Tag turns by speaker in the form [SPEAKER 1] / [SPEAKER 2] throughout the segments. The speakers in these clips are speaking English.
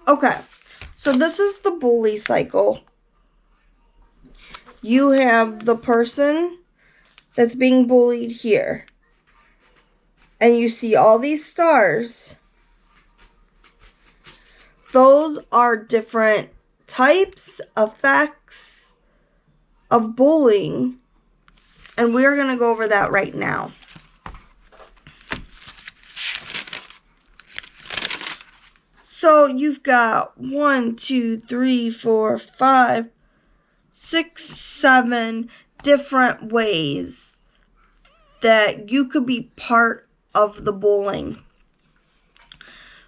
[SPEAKER 1] Okay, so this is the bully cycle. You have the person that's being bullied here. And you see all these stars. Those are different types, effects of bullying. And we're going to go over that right now. So you've got 1, 2, 3, 4, 5, 6, 7 different ways that you could be part of the bullying.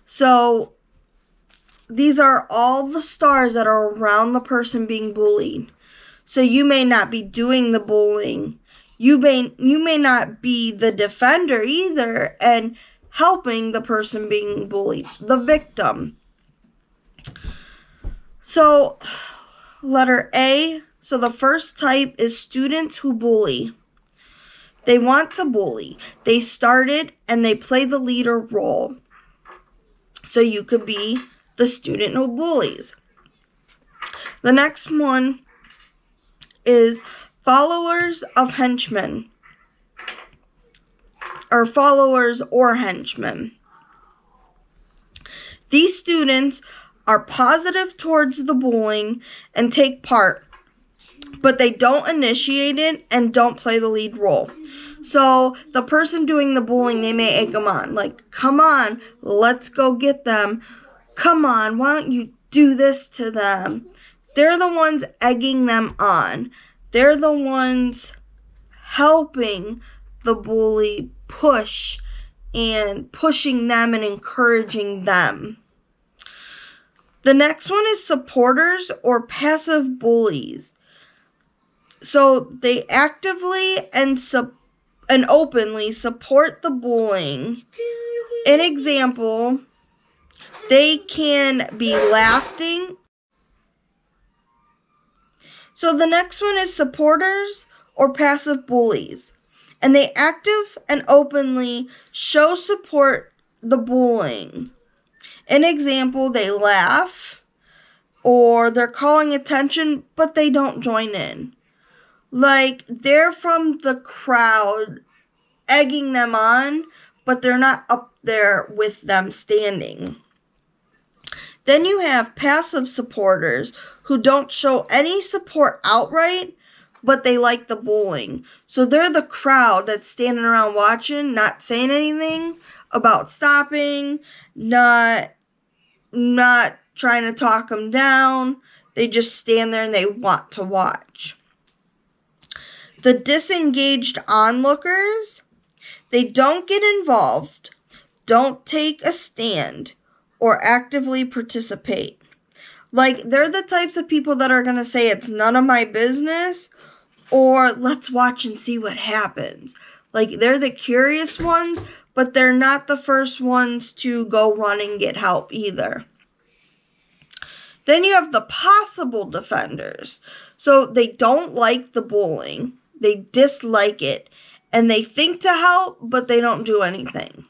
[SPEAKER 1] So these are all the stars that are around the person being bullied. So you may not be doing the bullying. You may not be the defender either and helping the person being bullied, the victim. So letter A, so the first type is students who bully. They want to bully. They started and they play the leader role. So you could be the student who bullies. The next one is followers of henchmen. Or followers or henchmen. These students are positive towards the bullying and take part, but they don't initiate it and don't play the lead role. So the person doing the bullying, they may egg them on. Like, come on, let's go get them. Come on, why don't you do this to them? They're the ones egging them on. They're the ones helping the bully push and pushing them and encouraging them. The next one is supporters or passive bullies. So they actively and openly support the bullying. An example, they can be laughing. So the next one is supporters or passive bullies. And they active and openly show support the bullying. An example, they laugh or they're calling attention, but they don't join in. Like, they're from the crowd egging them on, but they're not up there with them standing. Then you have passive supporters who don't show any support outright, but they like the bullying. So they're the crowd that's standing around watching, not saying anything about stopping, not trying to talk them down. They just stand there and they want to watch. The disengaged onlookers, they don't get involved, don't take a stand, or actively participate. Like, they're the types of people that are going to say it's none of my business, or let's watch and see what happens. Like, they're the curious ones, but they're not the first ones to go run and get help either. Then you have the possible defenders. So they don't like the bullying. They dislike it. And they think to help, but they don't do anything.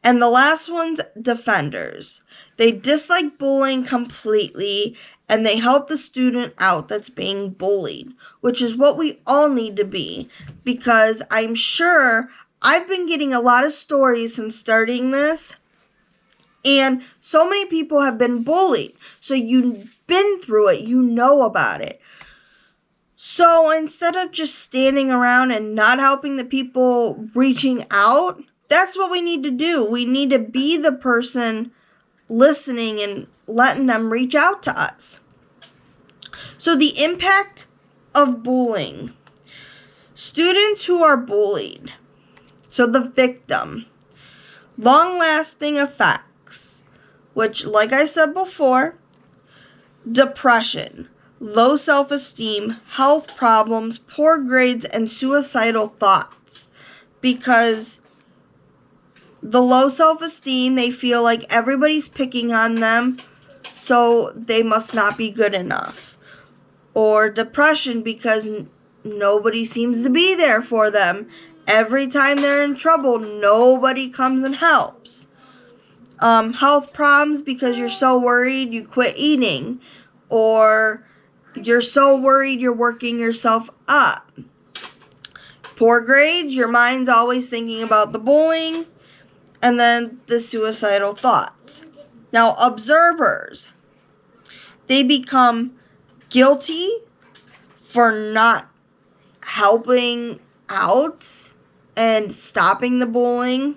[SPEAKER 1] And the last one's defenders. They dislike bullying completely, and they help the student out that's being bullied, which is what we all need to be, because I'm sure I've been getting a lot of stories since starting this, and so many people have been bullied. So you've been through it, you know about it. So instead of just standing around and not helping the people reaching out, that's what we need to do. We need to be the person listening and letting them reach out to us. So the impact of bullying. Students who are bullied. So the victim. Long-lasting effects, which, like I said before, depression, low self-esteem, health problems, poor grades, and suicidal thoughts. Because the low self-esteem, they feel like everybody's picking on them, so they must not be good enough. Or depression, because nobody seems to be there for them. Every time they're in trouble, nobody comes and helps. Health problems because you're so worried you quit eating, or you're so worried you're working yourself up. Poor grades, your mind's always thinking about the bullying, and then the suicidal thoughts. Now, observers, they become guilty for not helping out and stopping the bullying.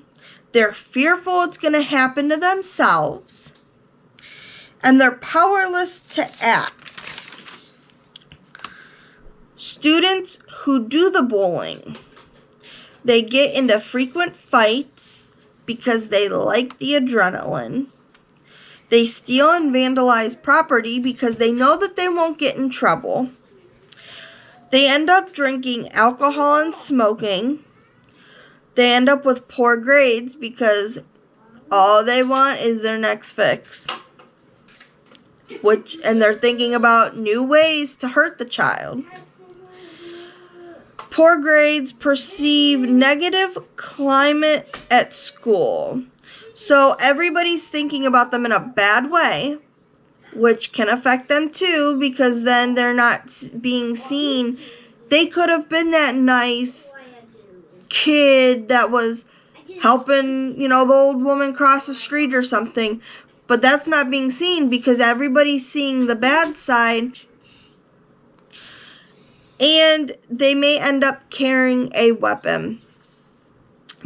[SPEAKER 1] They're fearful it's going to happen to themselves, and they're powerless to act. Students who do the bullying, they get into frequent fights because they like the adrenaline. They steal and vandalize property because they know that they won't get in trouble. They end up drinking alcohol and smoking. They end up with poor grades because all they want is their next fix. And they're thinking about new ways to hurt the child. Poor grades perceive negative climate at school. So everybody's thinking about them in a bad way, which can affect them too, because then they're not being seen. They could have been that nice kid that was helping, the old woman cross the street or something. But that's not being seen because everybody's seeing the bad side. And they may end up carrying a weapon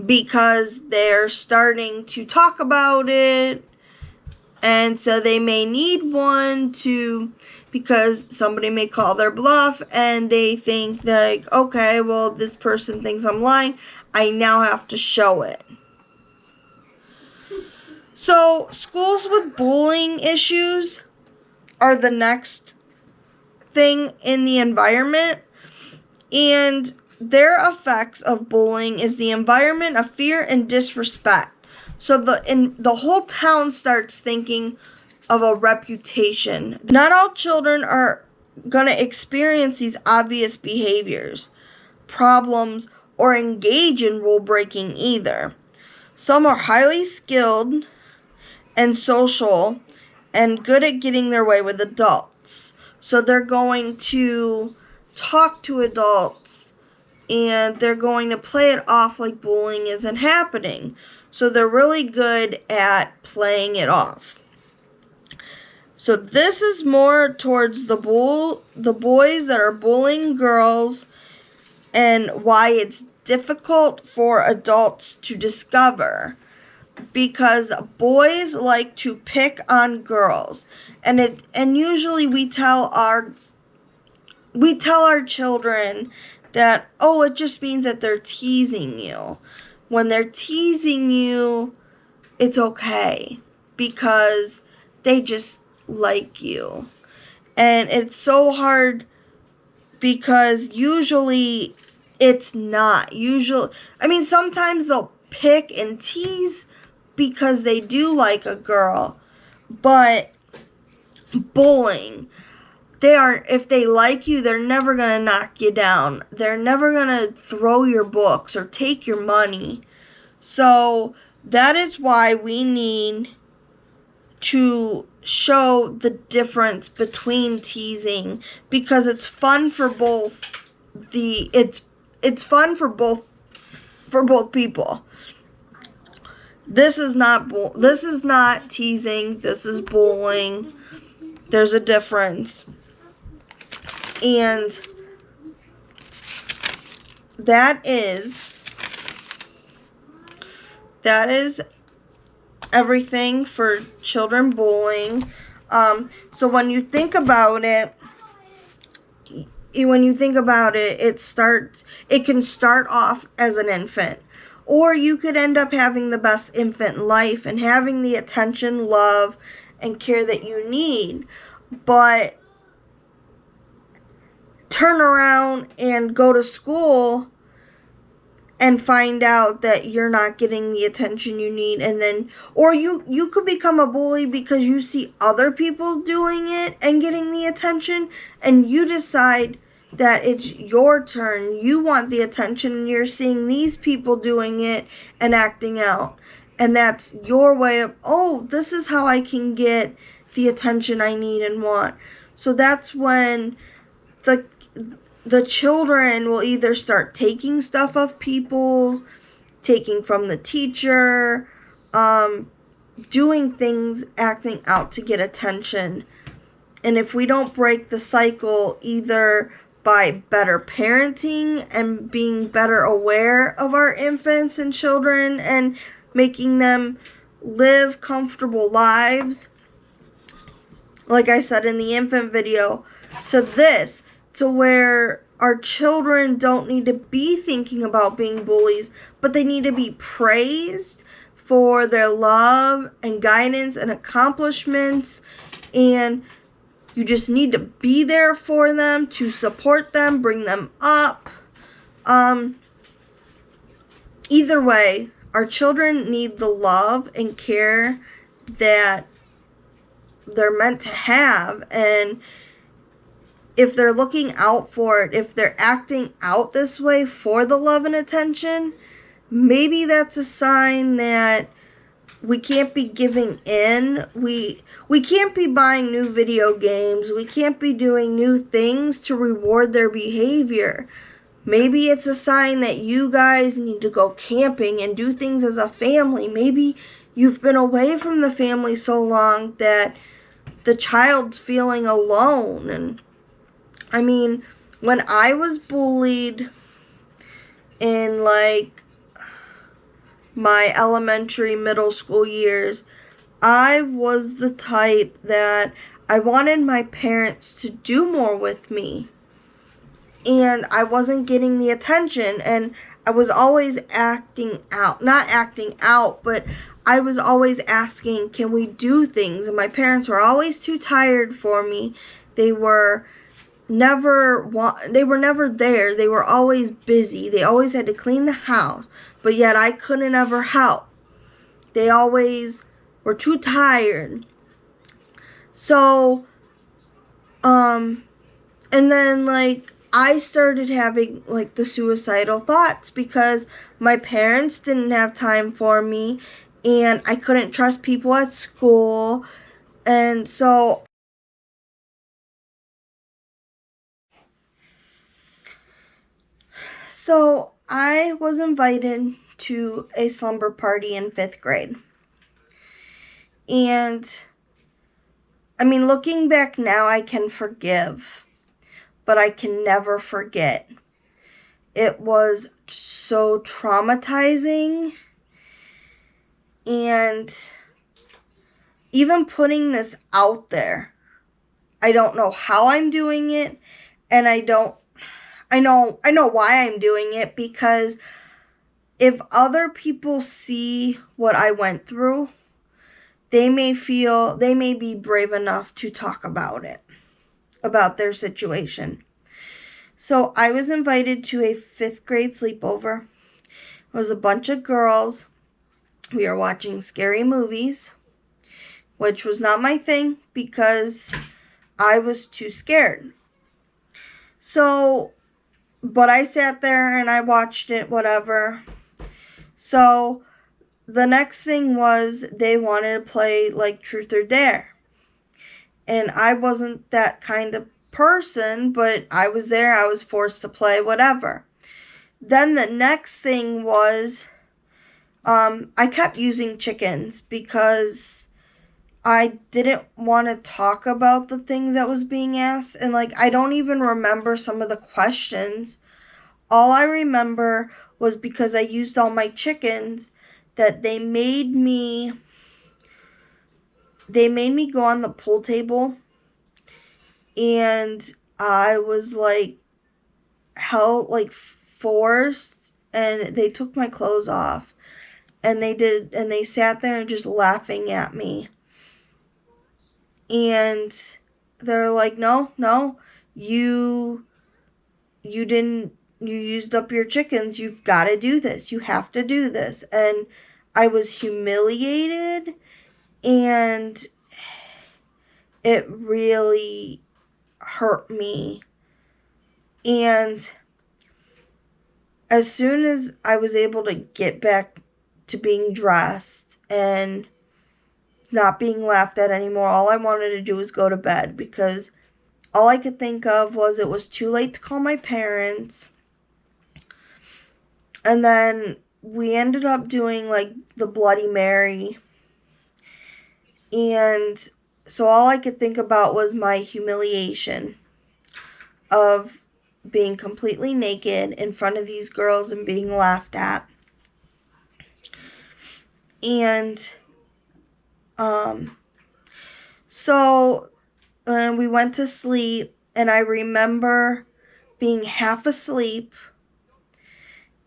[SPEAKER 1] because they're starting to talk about it. And so they may need one because somebody may call their bluff and they think that, okay, well, this person thinks I'm lying. I now have to show it. So schools with bullying issues are the next thing in the environment. And their effects of bullying is the environment of fear and disrespect. So the whole town starts thinking of a reputation. Not all children are going to experience these obvious behaviors, problems, or engage in rule breaking either. Some are highly skilled and social and good at getting their way with adults. So they're going to talk to adults and they're going to play it off like bullying isn't happening. So they're really good at playing it off. So this is more towards the boys that are bullying girls and why it's difficult for adults to discover. Because boys like to pick on girls. And usually we tell our children that, oh, it just means that they're teasing you. When they're teasing you, it's okay because they just like you. And it's so hard because usually it's not. Sometimes they'll pick and tease because they do like a girl. But bullying, if they like you, they're never going to knock you down. They're never going to throw your books or take your money. So that is why we need to show the difference between teasing, because it's fun for both it's fun for both people. This is not teasing, this is bullying. There's a difference. And that is everything for children bullying. So when you think about it, it can start off as an infant. Or you could end up having the best infant life and having the attention, love, and care that you need. But turn around and go to school and find out that you're not getting the attention you need, and then, or you could become a bully because you see other people doing it and getting the attention, and you decide that it's your turn. You want the attention, and you're seeing these people doing it and acting out. And that's your way of, oh, this is how I can get the attention I need and want. So that's when the children will either start taking stuff of people's, taking from the teacher, doing things, acting out to get attention. And if we don't break the cycle, either by better parenting and being better aware of our infants and children and making them live comfortable lives, like I said in the infant video, to where our children don't need to be thinking about being bullies, but they need to be praised for their love and guidance and accomplishments, and you just need to be there for them, to support them, bring them up. Either way, our children need the love and care that they're meant to have, and if they're looking out for it, if they're acting out this way for the love and attention, maybe that's a sign that we can't be giving in. We can't be buying new video games. We can't be doing new things to reward their behavior. Maybe it's a sign that you guys need to go camping and do things as a family. Maybe you've been away from the family so long that the child's feeling alone. And I mean, when I was bullied in like my elementary, middle school years, I was the type that I wanted my parents to do more with me. And I wasn't getting the attention, and I was always acting out. Not acting out, but I was always asking, can we do things? And my parents were always too tired for me. They were never there. They were always busy. They always had to clean the house, but yet I couldn't ever help. They always were too tired. So, and then like I started having like the suicidal thoughts because my parents didn't have time for me, and I couldn't trust people at school. And so I was invited to a slumber party in 5th grade. And I mean, looking back now, I can forgive, but I can never forget. It was so traumatizing, and even putting this out there, I don't know how I'm doing it, and I know why I'm doing it, because if other people see what I went through, they may be brave enough to talk about it, about their situation. So I was invited to a 5th grade sleepover. It was a bunch of girls. We were watching scary movies, which was not my thing because I was too scared. So, but I sat there and I watched it, whatever. So the next thing was they wanted to play like Truth or Dare. And I wasn't that kind of person, but I was there. I was forced to play, whatever. Then the next thing was I kept using chickens because I didn't want to talk about the things that was being asked. And like, I don't even remember some of the questions. All I remember was because I used all my chickens that they made me go on the pool table, and I was like forced, and they took my clothes off, and they sat there and just laughing at me, and they're like, no, you used up your chickens, you've got to do this, you have to do this. And I was humiliated, and it really hurt me. And as soon as I was able to get back to being dressed and not being laughed at anymore. All I wanted to do was go to bed because all I could think of was it was too late to call my parents. And then we ended up doing like the Bloody Mary. And so all I could think about was my humiliation of being completely naked in front of these girls and being laughed at. And so we went to sleep, and I remember being half asleep,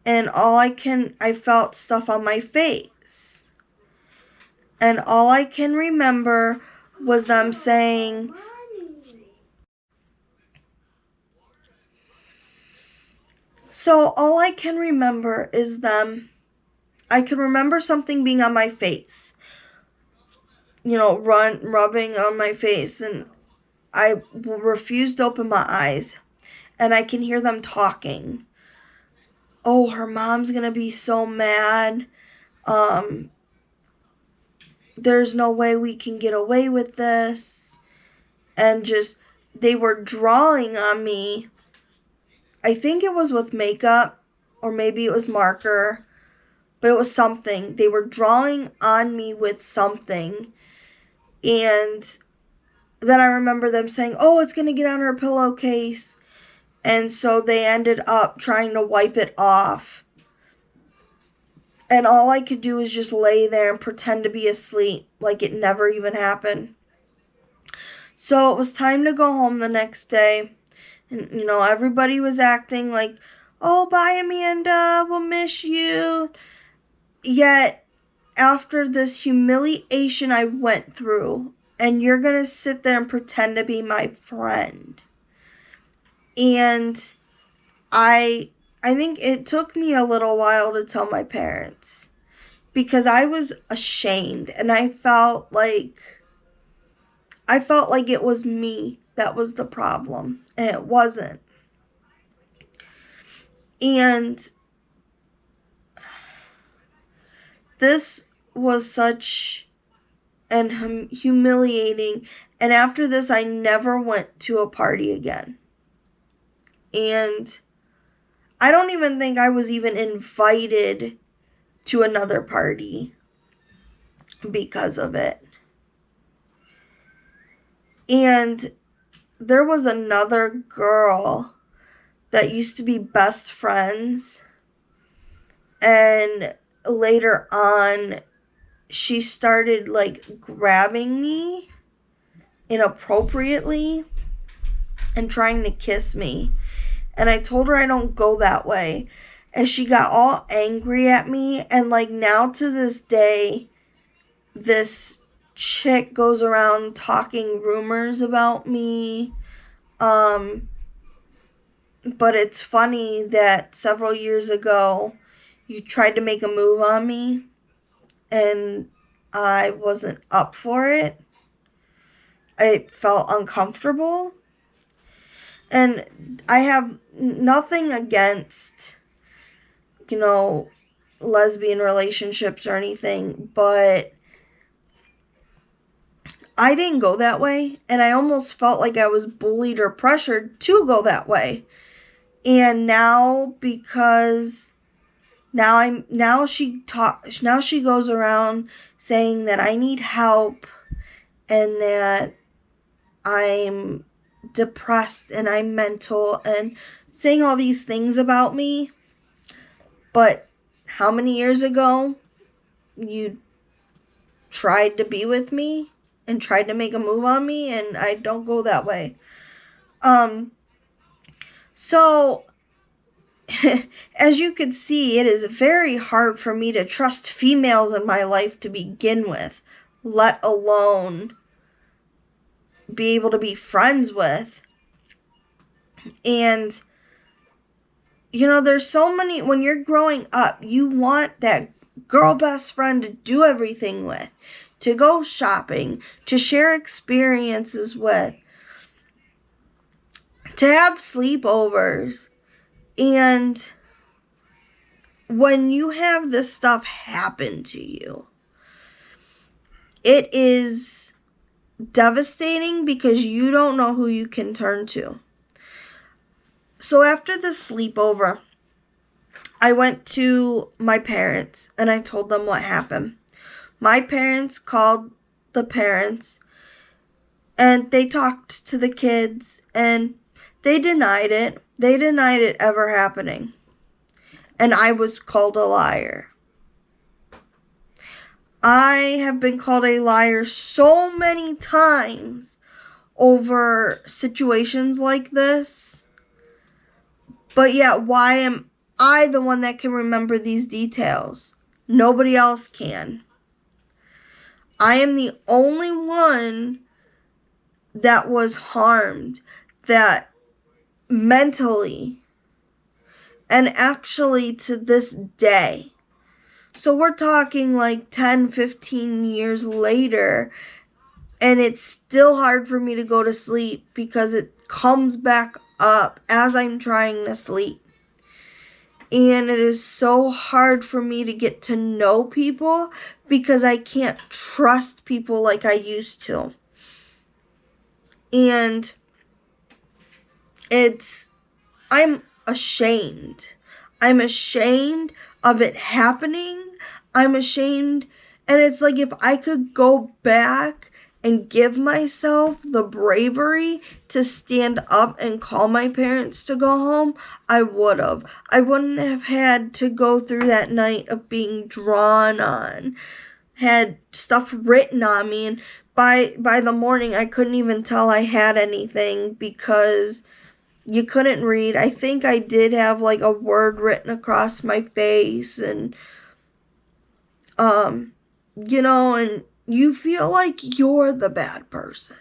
[SPEAKER 1] and I felt stuff on my face. And all I can remember was them saying, I can remember something being on my face, rubbing on my face, and I refused to open my eyes, and I can hear them talking. Oh, her mom's gonna be so mad. There's no way we can get away with this. And just, they were drawing on me. I think it was with makeup, or maybe it was marker, but it was something. They were drawing on me with something. And then I remember them saying, oh, it's going to get on her pillowcase. And so they ended up trying to wipe it off. And all I could do was just lay there and pretend to be asleep, like it never even happened. So it was time to go home the next day. And, everybody was acting like, oh, bye, Amanda, we'll miss you. Yet, after this humiliation I went through, and you're going to sit there and pretend to be my friend. And I think it took me a little while to tell my parents, because I was ashamed, and I felt like it was me that was the problem, and it wasn't. And this was such an humiliating, and after this I never went to a party again. And I don't even think I was even invited to another party because of it. And there was another girl that used to be best friends, and later on she started like grabbing me inappropriately and trying to kiss me. And I told her I don't go that way. And she got all angry at me. And like now to this day, this chick goes around talking rumors about me. But it's funny that several years ago, you tried to make a move on me, and I wasn't up for it. I felt uncomfortable. And I have nothing against, lesbian relationships or anything, but I didn't go that way, and I almost felt like I was bullied or pressured to go that way. And now, because now she goes around saying that I need help and that I'm depressed and I'm mental and saying all these things about me. But how many years ago you tried to be with me and tried to make a move on me, and I don't go that way. So as you can see, it is very hard for me to trust females in my life to begin with, let alone be able to be friends with. And there's so many, when you're growing up, you want that girl best friend to do everything with, to go shopping, to share experiences with, to have sleepovers. And when you have this stuff happen to you, it is devastating because you don't know who you can turn to. So after the sleepover, I went to my parents and I told them what happened. My parents called the parents and they talked to the kids and they denied it. They denied it ever happening. And I was called a liar. I have been called a liar so many times over situations like this. But yet, why am I the one that can remember these details? Nobody else can. I am the only one that was harmed, that mentally, and actually to this day. So we're talking like 10, 15 years later, and it's still hard for me to go to sleep because it comes back up as I'm trying to sleep. And it is so hard for me to get to know people because I can't trust people like I used to. And I'm ashamed. I'm ashamed of it happening. I'm ashamed. And it's like if I could go back and give myself the bravery to stand up and call my parents to go home, I would have. I wouldn't have had to go through that night of being drawn on, had stuff written on me, and by the morning I couldn't even tell I had anything because you couldn't read. I think I did have like a word written across my face, and and you feel like you're the bad person.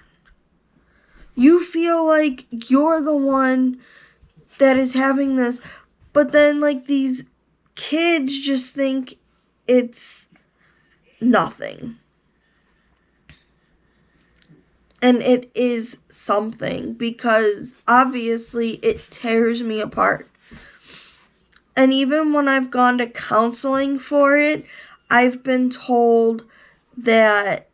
[SPEAKER 1] You feel like you're the one that is having this, but then like these kids just think it's nothing. And it is something because obviously it tears me apart. And even when I've gone to counseling for it, I've been told that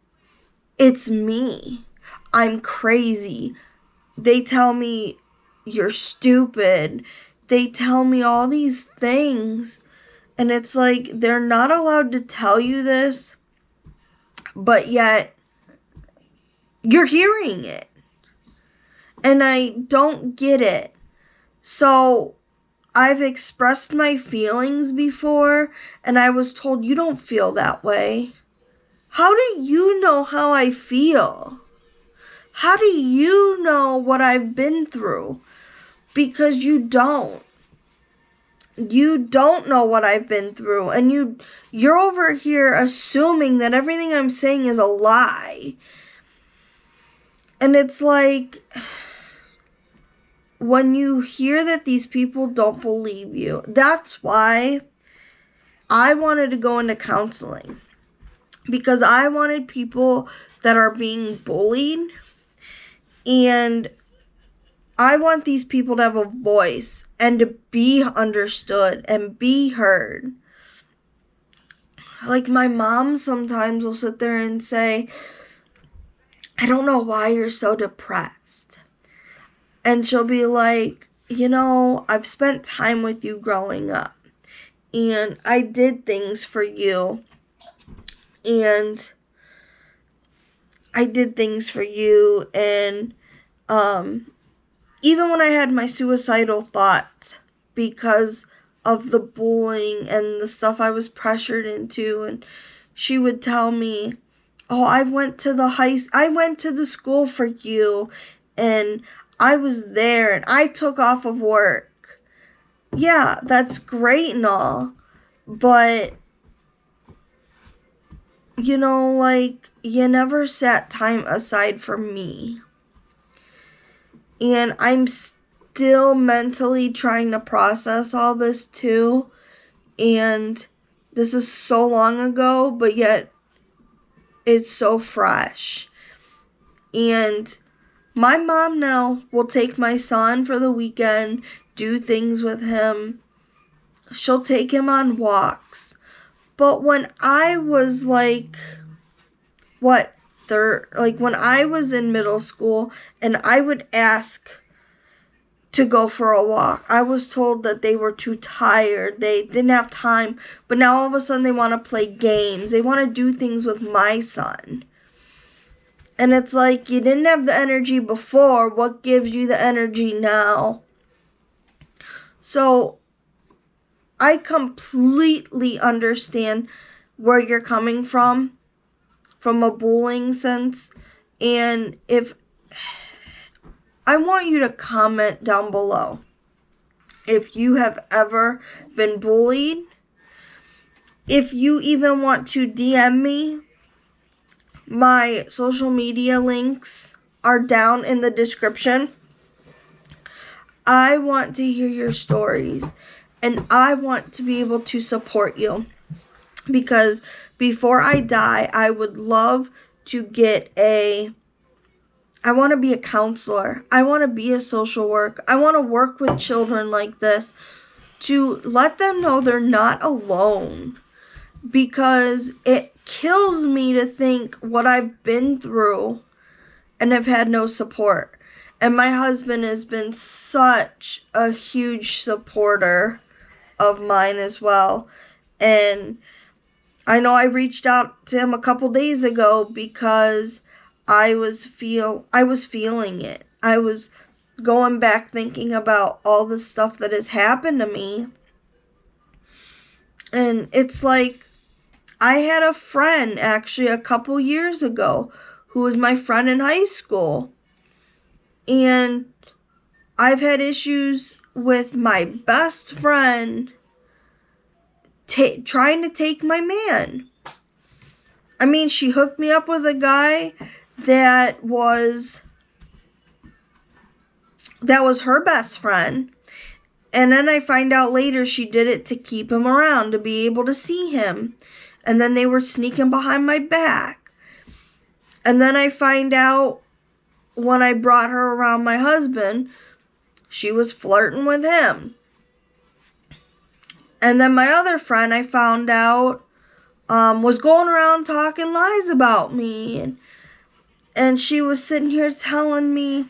[SPEAKER 1] it's me. I'm crazy. They tell me you're stupid. They tell me all these things. And it's like they're not allowed to tell you this, but yet you're hearing it. And I don't get it. So I've expressed my feelings before, and I was told, you don't feel that way. How do you know how I feel? How do you know what I've been through? Because you don't. You don't know what I've been through, and you're over here assuming that everything I'm saying is a lie. And it's like, when you hear that these people don't believe you, that's why I wanted to go into counseling. Because I wanted people that are being bullied, and I want these people to have a voice and to be understood and be heard. Like my mom sometimes will sit there and say, I don't know why you're so depressed. And she'll be like, I've spent time with you growing up. And I did things for you. And even when I had my suicidal thoughts because of the bullying and the stuff I was pressured into, and she would tell me, oh, I went to the school for you, and I was there, and I took off of work. Yeah, that's great and all, but you never set time aside for me. And I'm still mentally trying to process all this too. And this is so long ago, but yet it's so fresh. And my mom now will take my son for the weekend, do things with him. She'll take him on walks. But when I was when I was in middle school and I would ask to go for a walk, I was told that they were too tired, they didn't have time, but now all of a sudden they want to play games, they want to do things with my son. And it's like, you didn't have the energy before, what gives you the energy now? So I completely understand where you're coming from a bullying sense. And I want you to comment down below if you have ever been bullied. If you even want to DM me, my social media links are down in the description. I want to hear your stories, and I want to be able to support you, because before I die, I would love to I want to be a counselor. I want to be a social worker. I want to work with children like this to let them know they're not alone, because it kills me to think what I've been through and have had no support. And my husband has been such a huge supporter of mine as well. And I know I reached out to him a couple days ago because I was feeling it. I was going back thinking about all the stuff that has happened to me. And it's like, I had a friend actually a couple years ago who was my friend in high school. And I've had issues with my best friend trying to take my man. I mean, she hooked me up with a guy that was her best friend. And then I find out later she did it to keep him around, to be able to see him. And then they were sneaking behind my back. And then I find out when I brought her around my husband, she was flirting with him. And then my other friend, I found out, was going around talking lies about me. And she was sitting here telling me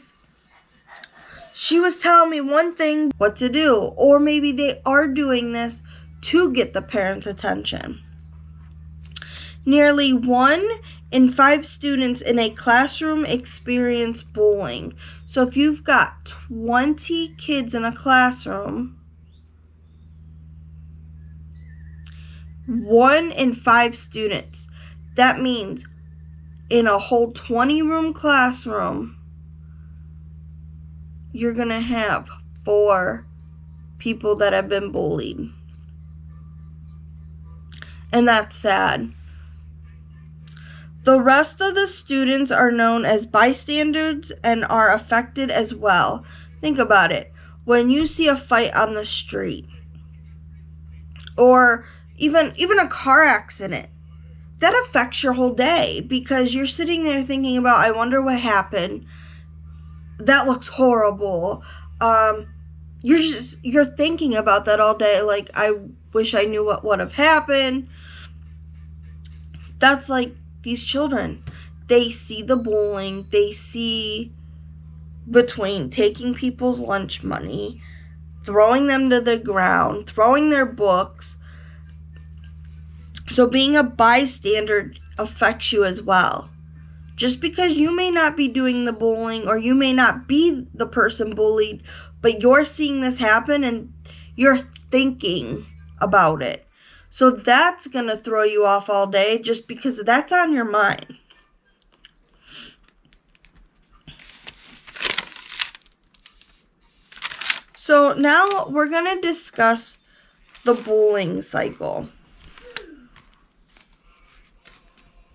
[SPEAKER 1] one thing, what to do. Or maybe they are doing this to get the parents' attention. Nearly 1 in 5 students in a classroom experience bullying. So if you've got 20 kids in a classroom, 1 in 5 students. That means in a whole 20-room classroom, you're going to have 4 people that have been bullied. And that's sad. The rest of the students are known as bystanders and are affected as well. Think about it. When you see a fight on the street, or even a car accident, that affects your whole day, because you're sitting there thinking about, I wonder what happened. That looks horrible. You're thinking about that all day. Like, I wish I knew what would have happened. That's like these children. They see the bullying. They see between taking people's lunch money, throwing them to the ground, throwing their books. So being a bystander affects you as well. Just because you may not be doing the bullying, or you may not be the person bullied, but you're seeing this happen and you're thinking about it. So that's going to throw you off all day, just because that's on your mind. So now we're going to discuss the bullying cycle.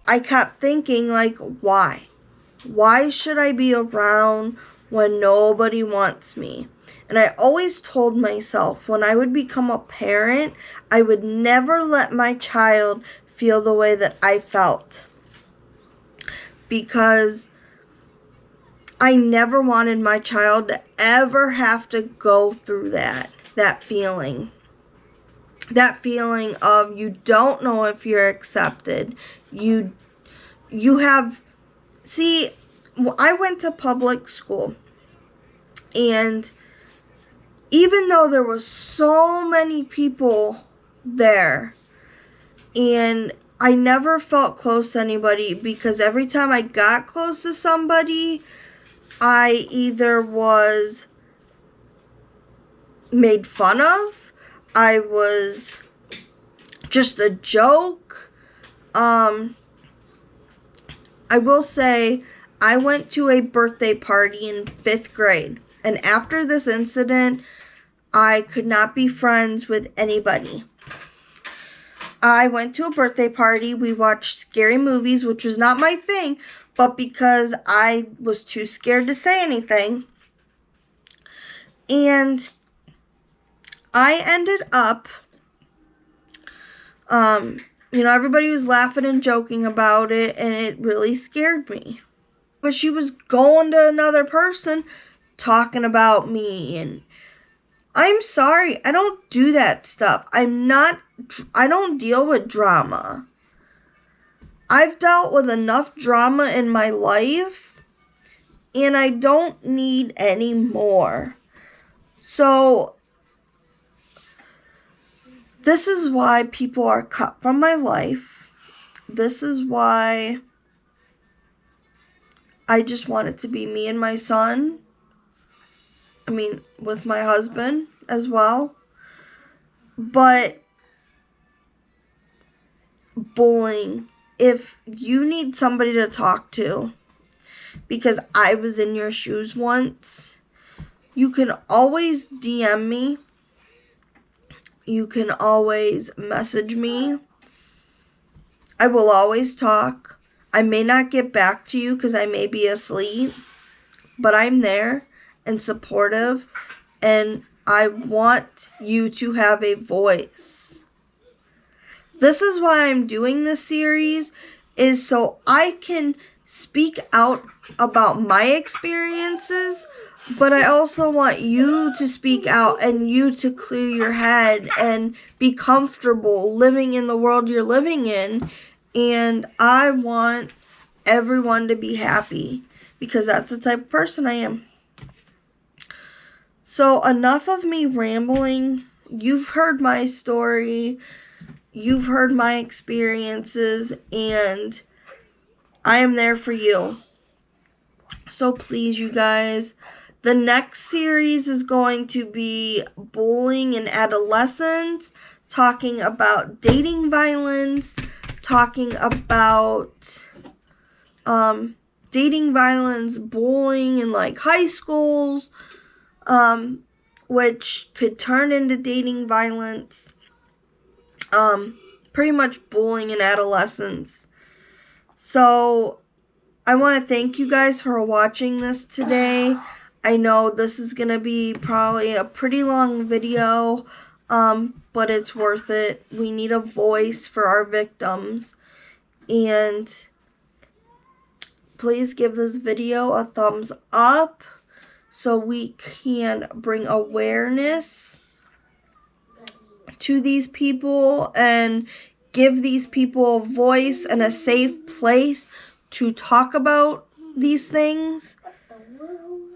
[SPEAKER 1] I kept thinking, like, why? Why should I be around when nobody wants me? And I always told myself, when I would become a parent, I would never let my child feel the way that I felt. Because I never wanted my child to ever have to go through that feeling. That feeling of, you don't know if you're accepted. You see, I went to public school, and even though there was so many people there, and I never felt close to anybody, because every time I got close to somebody, I either was made fun of, I was just a joke. I will say, I went to a birthday party in 5th grade, and after this incident, I could not be friends with anybody. I went to a birthday party. We watched scary movies, which was not my thing, but because I was too scared to say anything. And I ended up, everybody was laughing and joking about it, and it really scared me. But she was going to another person talking about me, and I'm sorry, I don't do that stuff. I don't deal with drama. I've dealt with enough drama in my life, and I don't need any more. So, this is why people are cut from my life. This is why I just want it to be me and my son. With my husband as well. But bullying, if you need somebody to talk to, because I was in your shoes once, you can always DM me. You can always message me. I will always talk. I may not get back to you because I may be asleep, but I'm there and supportive, and I want you to have a voice. This is why I'm doing this series, is so I can speak out about my experiences, but I also want you to speak out and you to clear your head and be comfortable living in the world you're living in. And I want everyone to be happy, because that's the type of person I am. So enough of me rambling. You've heard my story. You've heard my experiences, and I am there for you. So please, you guys, the next series is going to be bullying in adolescence, talking about dating violence, talking about dating violence, bullying in like high schools, which could turn into dating violence, pretty much bullying in adolescence. So I want to thank you guys for watching this today. I know this is going to be probably a pretty long video, but it's worth it. We need a voice for our victims. And please give this video a thumbs up so we can bring awareness to these people and give these people a voice and a safe place to talk about these things.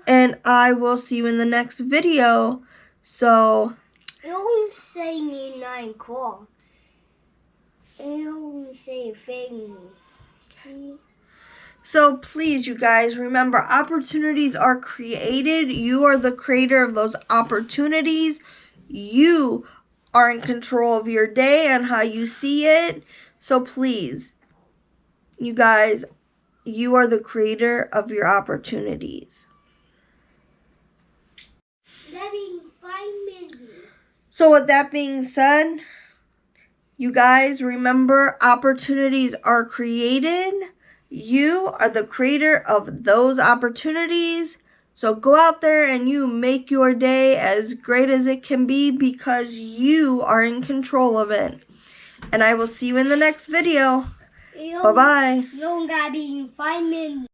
[SPEAKER 1] And I will see you in the next video. So,
[SPEAKER 2] I don't say me 9 o'clock. I don't say thing. See?
[SPEAKER 1] So please, you guys, remember, opportunities are created. You are the creator of those opportunities. You are in control of your day and how you see it. So please, you guys, you are the creator of your opportunities. So with that being said, you guys, remember, opportunities are created. You are the creator of those opportunities. So go out there and you make your day as great as it can be, because you are in control of it. And I will see you in the next video. Bye-bye.
[SPEAKER 2] You don't gotta be in 5 minutes.